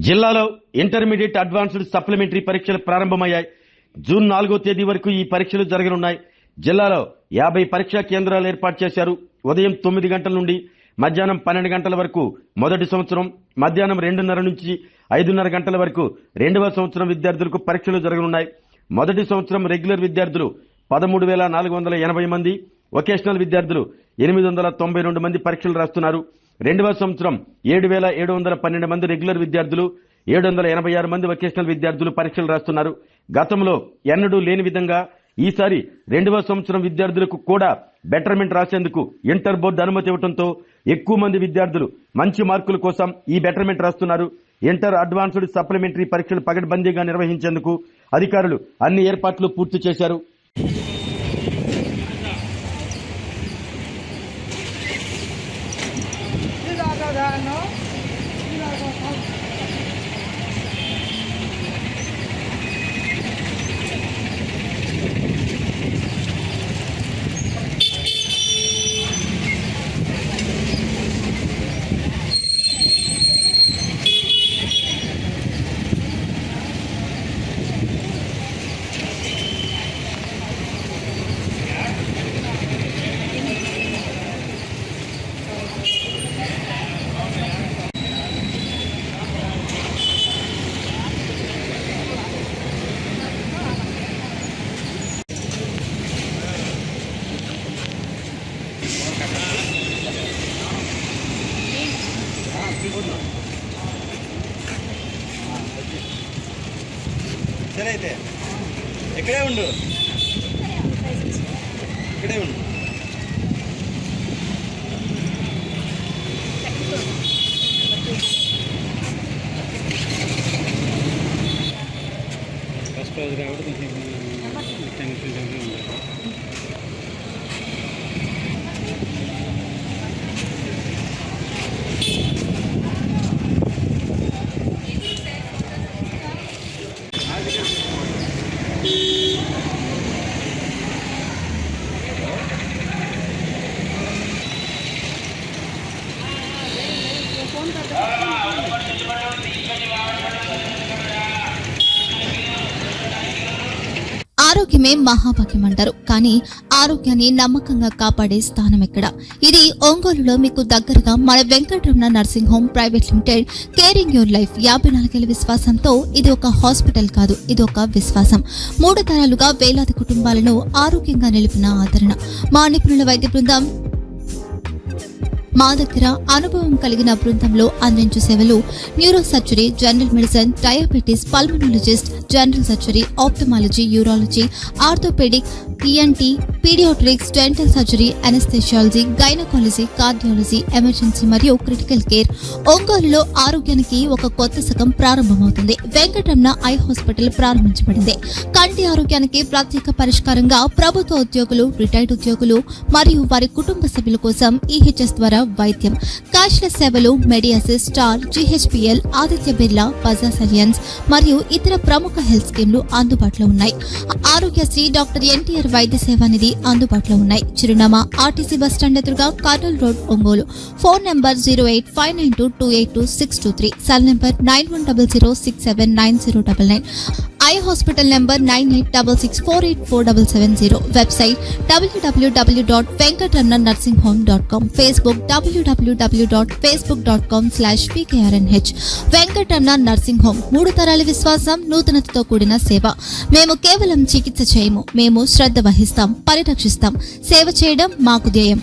జిల్లాలో intermediate advanced supplementary పరీక్షలు ప్రారంభమయ్యాయి. జూన్ 4వ తేదీ వరకు ఈ పరీక్షలు జరగనున్నాయి. జిల్లాలో 50 పరీక్షా కేంద్రాలు ఏర్పాటు చేశారు. ఉదయం 9 గంటల నుండి మధ్యాహ్నం 12 గంటల వరకు మొదటి సంవత్సరం, మధ్యాహ్నం 2:30 నుంచి 5:30 గంటల వరకు రెండవ సంవత్సరం విద్యార్థులకు పరీక్షలు జరగనున్నాయి. మొదటి సంవత్సరం రెగ్యులర్ విద్యార్థులు 13,480 మంది, వొకేషనల్ విద్యార్థులు 892 మంది పరీక్షలు రాస్తున్నారు. రెండవ సంవత్సరం 7,712 మంది రెగ్యులర్ విద్యార్థులు, 786 మంది వొకేషనల్ విద్యార్థులు పరీక్షలు రాస్తున్నారు. గతంలో ఎన్నడూ లేని విధంగా ఈసారి రెండవ సంవత్సరం విద్యార్థులకు కూడా బెటర్మెంట్ రాసేందుకు ఇంటర్ బోర్డు అనుమతి ఇవ్వడంతో ఎక్కువ మంది విద్యార్థులు మంచి మార్కుల కోసం ఈ బెటర్మెంట్ రాస్తున్నారు. ఇంటర్ అడ్వాన్స్డ్ సప్లిమెంటరీ పరీక్షలు పగడ్బందీగా నిర్వహించేందుకు అధికారులు అన్ని ఏర్పాట్లు పూర్తి చేశారు. అయితే ఇక్కడే ఉండు, ఇక్కడే ఉండు. ఫస్ట్ రోజు కాబట్టి ఆరోగ్యమే మహాభాగ్యం అంటారు. కానీ ఆరోగ్యాన్ని నమ్మకంగా కాపాడే స్థానం ఎక్కడ? ఇది ఒంగోలులో మీకు దగ్గరగా మన Venkataramana nursing home private limited. Caring your life 54 ఏళ్ల విశ్వాసంతో ఇది ఒక హాస్పిటల్ కాదు, ఇది ఒక విశ్వాసం. 3 తరాలుగా వేలాది కుటుంబాలను ఆరోగ్యంగా నిలిపిన ఆదరణ. మా నిపుణుల వైద్య బృందం మా దగ్గర అనుభవం కలిగిన బృందంలో అందించే సేవలు neuro surgery, general medicine, diabetes, pulmonologist, general surgery, ophthalmology, urology, orthopaedic, ENT, paediatrics, dental surgery, anaesthesiology, gynaecology, cardiology, emergency మరియు క్రిటికల్ కేర్. ఒంగోలులో ఆరోగ్యానికి ఒక కొత్త శకం ప్రారంభమవుతుంది. వెంకటరమణ ఐ హాస్పిటల్ ప్రారంభించబడింది. కంటి ఆరోగ్యానికి ప్రత్యేక పరిష్కారంగా ప్రభుత్వ ఉద్యోగులు, రిటైర్డ్ ఉద్యోగులు మరియు వారి కుటుంబ సభ్యుల కోసం ఈహెచ్ఎస్ ద్వారా వైద్యం, క్యాష్లెస్ సేవలు, మెడియాసిస్, స్టార్, జీహెచ్పీఎల్, ఆదిత్య బిర్లా, బజాజ్ అలియన్స్ మరియు ఇతర ప్రముఖ హెల్త్ స్కీమ్లు అందుబాటులో ఉన్నాయి. ఆరోగ్యశ్రీ, డాక్టర్ ఎన్టీఆర్ వైద్య సేవా నిధి అందుబాటులో ఉన్నాయి. చిరునామా ఆర్టీసీ బస్టాండ్ ఎదురుగా, Kurnool road, Ongole. Phone number 08592282623, cell number 9100679099. Eye hospital number 9866484770. Website www.venkatramanarsinghome.com. Facebook www.facebook.com/pkrnh. Venkataramana nursing home 3 తరాల విశ్వాసం, నూతనతతో కూడిన సేవ. మేము కేవలం చికిత్స చేయము, మేము శ్రద్ధ వహిస్తాం, పరిరక్షిస్తాం. సేవ చేయడం మాకు ధ్యేయం.